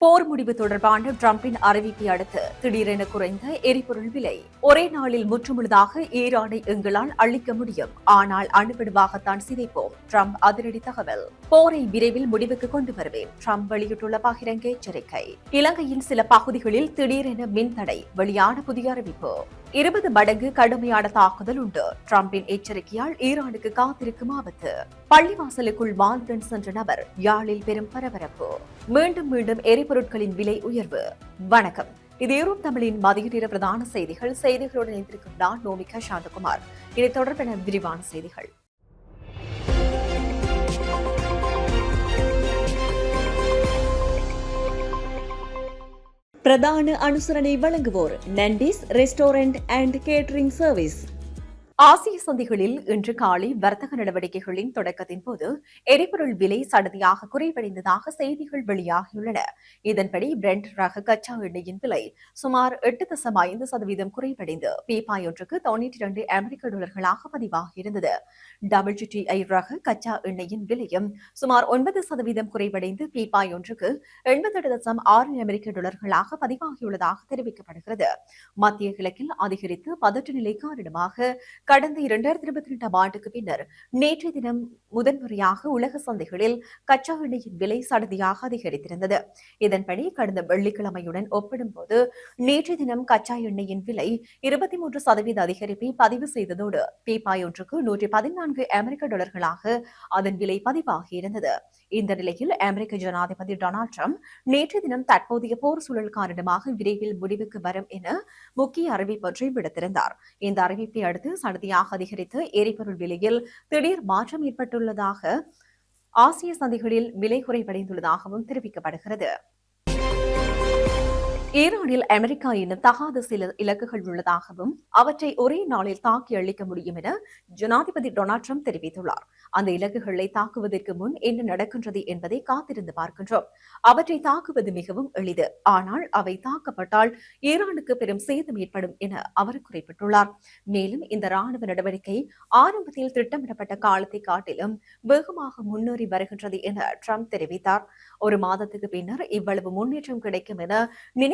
போர் முடிவு தொடர்பான டிரம்பின் அறிவிப்பை அடுத்து திடீரென குறைந்த எரிபொருள் விலை. ஒரே நாளில் முற்றுமுழுதாக ஈரானை எங்களால் அழிக்க முடியும், ஆனால் அணுவிடுவாகத்தான் சிதைப்போம். டிரம்ப் அதிரடி தகவல். போரை விரைவில் முடிவுக்கு கொண்டு வருவேன். டிரம்ப் வெளியிட்டுள்ள பகிரங்க எச்சரிக்கை. இலங்கையின் சில பகுதிகளில் திடீரென மின்தடை. வெளியான புதிய அறிவிப்பு. 20 மடங்கு கடுமையான தாக்குதல் உண்டு. டிரம்பின் எச்சரிக்கையால் ஈரானுக்கு காத்திருக்கும் ஆபத்து. பள்ளிவாசலுக்குள் வாளுடன் சென்ற நபர். யாழில் பெரும் பரபரப்பு. மீண்டும் மீண்டும் எரிபொருட்களின் விலை உயர்வு. வணக்கம், இது யூரோப் தமிழின் மதிய நேர பிரதான செய்திகள். செய்திகளுடன் இணைந்திருக்கும் நான் நோமிகா சாந்தகுமார். இதை தொடர்பான விரிவான செய்திகள். பிரதான அனுசரணை வழங்குவோர் நண்டிஸ் ரெஸ்டாரண்ட் அண்ட் கேட்டரிங் சர்வீஸ். ஆசிய சந்தைகளில் இன்று காலை வர்த்தக நடவடிக்கைகளின் தொடக்கத்தின் போது எரிபொருள் விலை சடதியாக குறைவடைந்ததாக செய்திகள் வெளியாகியுள்ளன. இதன்படி பிரெண்ட் ரக கச்சா எண்ணெயின் விலை சுமார் 8.5% குறைவடைந்து பீப்பாய் ஒன்றுக்கு $92 அமெரிக்க பதிவாகியிருந்தது. WTI ரக கச்சா எண்ணெயின் விலையும் சுமார் 9% குறைவடைந்து பீப்பாய் ஒன்றுக்கு $88.6 அமெரிக்க பதிவாகியுள்ளதாக தெரிவிக்கப்படுகிறது. மத்திய கிழக்கில் அதிகரித்து பதற்ற நிலை காரணமாக கடந்த 2022 ஆண்டுக்கு பின்னர் நேற்றைய தினம் முதன்முறையாக உலக சந்தைகளில் கச்சா எண்ணெயின் விலை சடதியாக அதிகரித்திருந்தது. இதன்படி கடந்த வெள்ளிக்கிழமையுடன் ஒப்பிடும்போது நேற்றைய தினம் கச்சா எண்ணெயின் விலை 23% அதிகரிப்பை பதிவு செய்ததோடு பீப்பாய் ஒன்றுக்கு $114 அமெரிக்க அதன் விலை பதிவாகியிருந்தது. இந்த நிலையில் அமெரிக்க ஜனாதிபதி டொனால்டு டிரம்ப் நேற்றைய தினம் தற்போதைய போர் சூழல் காரணமாக விரைவில் முடிவுக்கு வரும் என முக்கிய அறிவிப்பொன்றை விடுத்திருந்தார். இந்த அறிவிப்பை அடுத்து சடதியாக அதிகரித்த எரிபொருள் விலையில் திடீர் மாற்றம் ஏற்பட்டுள்ளதாக ஆசிய சந்தைகளில் விலை குறைவடைந்துள்ளதாகவும் தெரிவிக்கப்படுகிறது. ஈரானில் அமெரிக்கா இன்னும் தகாத சில இலக்குகள் உள்ளதாகவும் அவற்றை ஒரே நாளில் தாக்கி அளிக்க முடியும் என ஜனாதிபதி டொனால்டு டிரம்ப் தெரிவித்துள்ளார். அந்த இலக்குகளை தாக்குவதற்கு முன் என்ன நடக்கின்றது என்பதை காத்திருந்து பார்க்கின்றோம். அவற்றை தாக்குவது மிகவும் எளிது, ஆனால் அவை தாக்கப்பட்டால் ஈரானுக்கு பெரும் சேதம் ஏற்படும் என அவர் குறிப்பிட்டுள்ளார். மேலும் இந்த ராணுவ நடவடிக்கை ஆரம்பத்தில் திட்டமிடப்பட்ட காலத்தை காட்டிலும் வேகமாக முன்னேறி வருகின்றது என டிரம்ப் தெரிவித்தார். ஒரு மாதத்துக்கு பின்னர் இவ்வளவு முன்னேற்றம் கிடைக்கும் என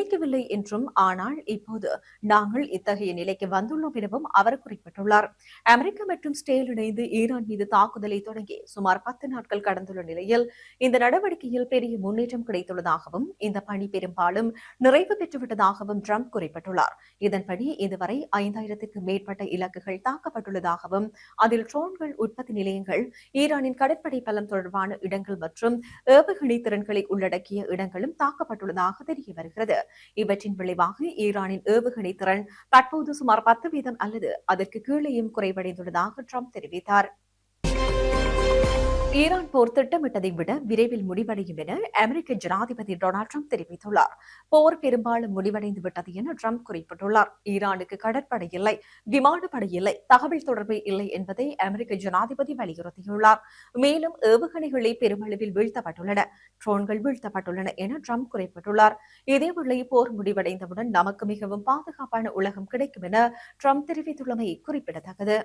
நினைக்கவில்லை என்றும், ஆனால் இப்போது நாங்கள் இத்தகைய நிலைக்கு வந்துள்ளோம் எனவும் அவர் குறிப்பிட்டுள்ளார். அமெரிக்கா மற்றும் இஸ்ரேல் இணைந்து ஈரான் மீது தாக்குதலை தொடங்கி சுமார் 10 நாட்கள் கடந்துள்ள நிலையில் இந்த நடவடிக்கையில் பெரிய முன்னேற்றம் கிடைத்துள்ளதாகவும் இந்த பணி பெரும்பாலும் நிறைவு பெற்றுவிட்டதாகவும் டிரம்ப் குறிப்பிட்டுள்ளார். இதன்படி இதுவரை 5000க்கும் மேற்பட்ட இலக்குகள் தாக்கப்பட்டுள்ளதாகவும் அதில் ட்ரோன்கள் உற்பத்தி நிலையங்கள், ஈரானின் கடற்படை பலம் தொடர்பான இடங்கள் மற்றும் ஏவுகணை திறன்களை உள்ளடக்கிய இடங்களும் தாக்கப்பட்டுள்ளதாக தெரிய வருகிறது. இவற்றின் விளைவாக ஈரானின் ஏவுகணை திறன் தற்போது சுமார் 10% அல்லது அதற்கு கீழேயும் குறைவடைந்துள்ளதாக டிரம்ப் தெரிவித்தார். ஈரான் போர் திட்டமிட்டதை விட விரைவில் முடிவடையும் என அமெரிக்க ஜனாதிபதி டொனால்டு டிரம்ப் தெரிவித்துள்ளார். போர் பெரும்பாலும் முடிவடைந்து விட்டது என டிரம்ப் குறிப்பிட்டுள்ளார். ஈரானுக்கு கடற்படை இல்லை, விமானப்படை இல்லை, தகவல் தொடர்பு இல்லை என்பதை அமெரிக்க ஜனாதிபதி வலியுறுத்தியுள்ளார். மேலும் ஏவுகணைகளை பெருமளவில் வீழ்த்தப்பட்டுள்ளன, ட்ரோன்கள் வீழ்த்தப்பட்டுள்ளன என டிரம்ப் குறிப்பிட்டுள்ளார். இதேவேளை போர் முடிவடைந்தவுடன் நமக்கு மிகவும் பாதுகாப்பான உலகம் கிடைக்கும் என டிரம்ப் தெரிவித்துள்ளமை குறிப்பிடத்தக்கது.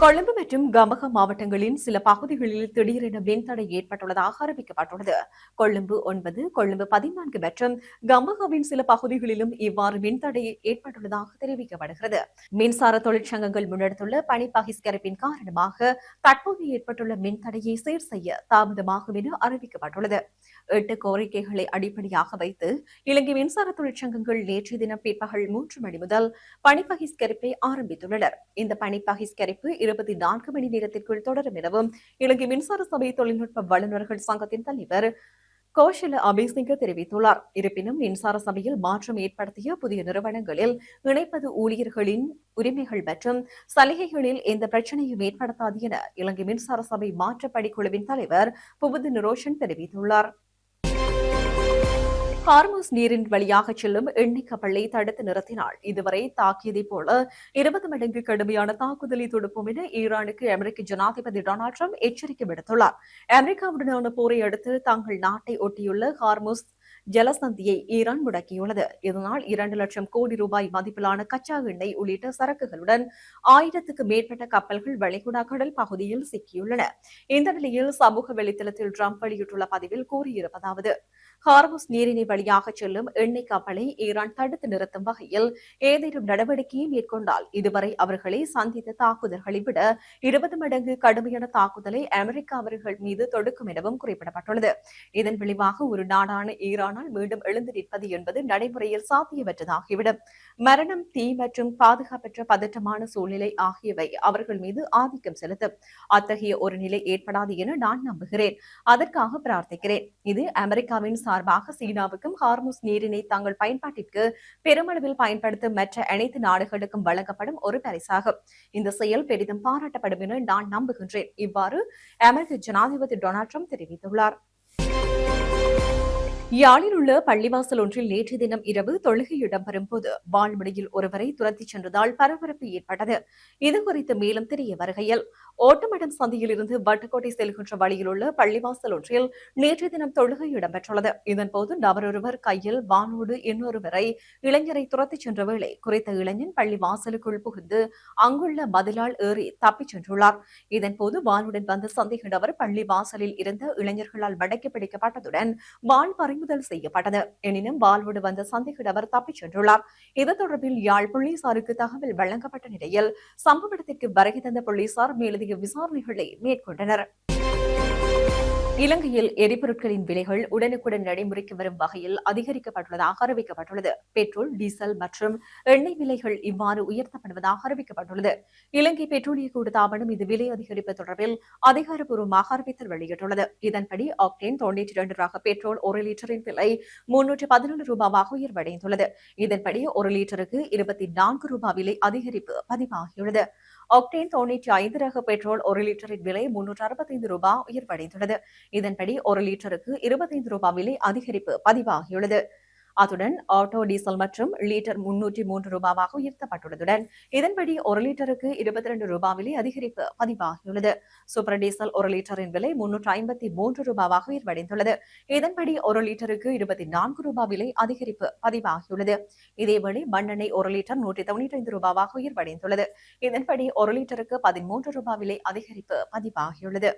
கொழும்பு மற்றும் கம்பஹா மாவட்டங்களின் சில பகுதிகளில் திடீரென மின்தடை ஏற்பட்டுள்ளதாக அறிவிக்கப்பட்டுள்ளது. கொழும்பு 9, கொழும்பு 14 மற்றும் கம்பஹாவின் சில பகுதிகளிலும் இவ்வாறு மின்தடை ஏற்பட்டுள்ளதாக தெரிவிக்கப்படுகிறது. மின்சார தொழிற்சங்கங்கள் முன்னெடுத்துள்ள பணி பகிஷ்கரிப்பின் காரணமாக தற்போது ஏற்பட்டுள்ள மின்தடையை சீர் செய்ய தாமதமாகும் என அறிவிக்கப்பட்டுள்ளது. 8 கோரிக்கைகளை அடிப்படையாக வைத்து இலங்கை மின்சார தொழிற்சங்கங்கள் நேற்றைய தினம் பிற்பகல் 3 மணி முதல் பணி பகிஷ்கரிப்பை ஆரம்பித்துள்ளனர். இந்த பணி பகிஷ்கரிப்பு 24 மணி நேரத்திற்குள் தொடரும் எனவும் இலங்கை மின்சார சபை தொழில்நுட்ப வல்லுநர்கள் சங்கத்தின் தலைவர் கோஷல அபிசிங்க தெரிவித்துள்ளார். இருப்பினும் மின்சார சபையில் மாற்றம் ஏற்படுத்திய புதிய நிறுவனங்களில் இணைப்பது ஊழியர்களின் உரிமைகள் மற்றும் சலுகைகளில் எந்த பிரச்சனையும் ஏற்படுத்தாது என இலங்கை மின்சார சபை மாற்றப்படி குழுவின் தலைவர் புபுது நிரோஷன் தெரிவித்துள்ளார். ஹார்முஸ் நீரின் வழியாக செல்லும் எண்ணெய் கப்பலை தடுத்து நிறுத்தினால் இதுவரை தாக்கியதைப் போல 20 மடங்கு கடுமையான தாக்குதலை தொடுப்போம் என ஈரானுக்கு அமெரிக்க ஜனாதிபதி டொனால்டு டிரம்ப் எச்சரிக்கை விடுத்துள்ளார். அமெரிக்காவுடனான போரை அடுத்து தங்கள் நாட்டை ஒட்டியுள்ள ஹார்முஸ் ஜலசந்தியை ஈரான் முடக்கியுள்ளது. இதனால் 2 லட்சம் கோடி ரூபாய் மதிப்பிலான கச்சா எண்ணெய் உள்ளிட்ட சரக்குகளுடன் 1000க்கு மேற்பட்ட கப்பல்கள் வளைகுடா கடல் பகுதியில் சிக்கியுள்ளன. இந்த நிலையில் சமூக வலைதளத்தில் ட்ரம்ப் வெளியிட்டுள்ள பதிவில் கூறியிருப்பதாவது: ஹார்முஸ் நீரிணை வழியாக செல்லும் எண்ணெய் கப்பலை ஈரான் தடுத்து நிறுத்தும் வகையில் ஏதேனும் நடவடிக்கையை மேற்கொண்டால் இதுவரை அவர்களை சந்தித்த தாக்குதல்களை விட 20 மடங்கு கடுமையான தாக்குதலை அமெரிக்கா அவர்கள் மீது தொடுக்கும் எனவும் குறிப்பிடப்பட்டுள்ளது. இதன் விளைவாக ஒரு நாடான ஈரானால் மீண்டும் எழுந்து நிற்பது என்பது நடைமுறையில் சாத்தியமற்றதாகிவிடும். மரணம், தீ மற்றும் பாதுகாப்பற்ற பதற்றமான சூழ்நிலை ஆகியவை அவர்கள் மீது ஆதிக்கம் செலுத்தும். அத்தகைய ஒரு நிலை ஏற்படாது என நான் நம்புகிறேன். அதற்காக பிரார்த்திக்கிறேன். இது அமெரிக்காவின் சார்பாக சீனாவுக்கும் ஹார்முஸ் நீரினை தங்கள் பயன்பாட்டிற்கு பெருமளவில் பயன்படுத்தும் மற்ற அனைத்து நாடுகளுக்கும் வழங்கப்படும் ஒரு பரிசாகும். இந்த செயல் பெரிதும் பாராட்டப்படும் என நான் நம்புகின்றேன். இவ்வாறு அமெரிக்க ஜனாதிபதி டொனால்ட் ட்ரம்ப் தெரிவித்துள்ளார். யாழில் உள்ள பள்ளிவாசல் ஒன்றில் நேற்று தினம் இரவு தொழுகை இடம்பெறும் போது வால்முனையில் ஒருவரை துரத்திச் சென்றதால் பரபரப்பு ஏற்பட்டது. இதுகுறித்து மேலும் தெரிய வருகையில், ஓட்டமடம் சந்தியில் இருந்து வட்டுக்கோட்டை செல்கின்ற வழியில் உள்ள பள்ளிவாசல் ஒன்றில் நேற்று தினம் தொழுகை இடம்பெற்றுள்ளது. இதன்போது நபரொருவர் கையில் வானோடு இன்னொருவரை இளைஞரை துரத்திச் சென்ற வேளை குறித்த இளைஞன் பள்ளிவாசலுக்குள் புகுந்து அங்குள்ள மதிலால் ஏறி தப்பிச் சென்றுள்ளார். இதன்போது வானுடன் வந்த சந்தேக நபர் பள்ளிவாசலில் இருந்த இளைஞர்களால் மடக்கி பிடிக்கப்பட்டதுடன் வால் பறிமுதல் செய்யப்பட்டது. எனினும் வாளோடு வந்த சந்தேக நபர் தப்பிச் சென்றுள்ளார். இது தொடர்பில் யாழ் போலீசாருக்கு தகவல் வழங்கப்பட்ட நிலையில் சம்பவ இடத்திற்கு வருகை தந்த போலீசார் மேலதிக விசாரணைகளை மேற்கொண்டனர். இலங்கையில் எரிபொருட்களின் விலைகள் உடனுக்குடன் நடைமுறைக்கு வரும் வகையில் அதிகரிக்கப்பட்டுள்ளதாக அறிவிக்கப்பட்டுள்ளது. பெட்ரோல், டீசல் மற்றும் எண்ணெய் விலைகள் இவ்வாறு உயர்த்தப்படுவதாக அறிவிக்கப்பட்டுள்ளது. இலங்கை பெட்ரோலிய கூட்டுத்தாபனம் இது விலை அதிகரிப்பு தொடர்பில் அதிகாரப்பூர்வமாக அறிவித்தல் வெளியிட்டுள்ளது. இதன்படி ஆக்டேன் 92 ரக பெட்ரோல் 1 லிட்டரின் விலை 314 ரூபாவாக உயர்வடைந்துள்ளது. இதன்படி 1 லிட்டருக்கு 24 ரூபாய் விலை அதிகரிப்பு பதிவாகியுள்ளது. ஆக்டேன் 95 ரக பெட்ரோல் 1 லிட்டரின் விலை 365 ரூபாய் உயர்வடைந்துள்ளது. இதன்படி 1 லிட்டருக்கு 25 ரூபாய் விலை அதிகரிப்பு பதிவாகியுள்ளது. அத்துடன் ஆட்டோ டீசல் மற்றும் லிட்டர் 303 ரூபாவாக உயர்த்தப்பட்டுள்ளதுடன் இதன்படி 1 லிட்டருக்கு 22 ரூபாய் விலை அதிகரிப்பு பதிவாகியுள்ளது. சூப்பர் டீசல் 1 லிட்டரின் விலை 353 ரூபாவாக உயர்வடைந்துள்ளது. இதன்படி 1 லிட்டருக்கு 24 ரூபாய் விலை அதிகரிப்பு பதிவாகியுள்ளது. இதேவேளை மண்ணெண்ணெய் 1 லிட்டர் 195 ரூபாவாக உயர்வடைந்துள்ளது. இதன்படி 1 லிட்டருக்கு 13 ரூபாய் விலை அதிகரிப்பு பதிவாகியுள்ளது.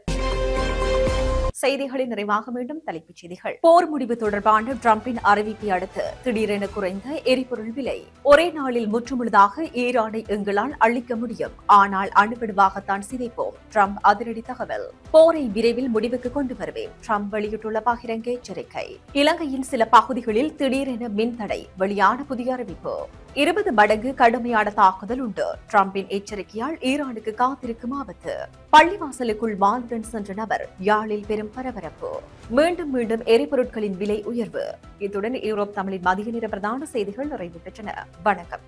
செய்திகளின் நிறைவாக மீண்டும் தலைப்புச் செய்திகள். போர் முடிவு தொடர்பான டிரம்பின் அறிவிப்பை அடுத்து திடீரென குறைந்த எரிபொருள் விலை. ஒரே நாளில் முற்றுமுழுதாக ஈரானை எங்களால் அழிக்க முடியும், ஆனால் அணுவிடுவாகத்தான் சிதைப்போம். டிரம்ப் அதிரடி தகவல். போரை விரைவில் முடிவுக்கு கொண்டு வருவேன். டிரம்ப் வெளியிட்டுள்ள பகிரங்க எச்சரிக்கை. இலங்கையின் சில பகுதிகளில் திடீரென மின்தடை. வெளியான புதிய அறிவிப்பு. 20 மடங்கு கடுமையான தாக்குதல் உண்டு. டிரம்பின் எச்சரிக்கையால் ஈரானுக்கு காத்திருக்கும் ஆபத்து. பள்ளிவாசலுக்குள் வாளுடன் சென்ற நபர். யாழில் பெரும் பரபரப்பு. மீண்டும் மீண்டும் எரிபொருட்களின் விலை உயர்வு. இத்துடன் யூரோப் தமிழின் மதிய நேர பிரதான செய்திகள் நிறைவு பெற்றன. வணக்கம்.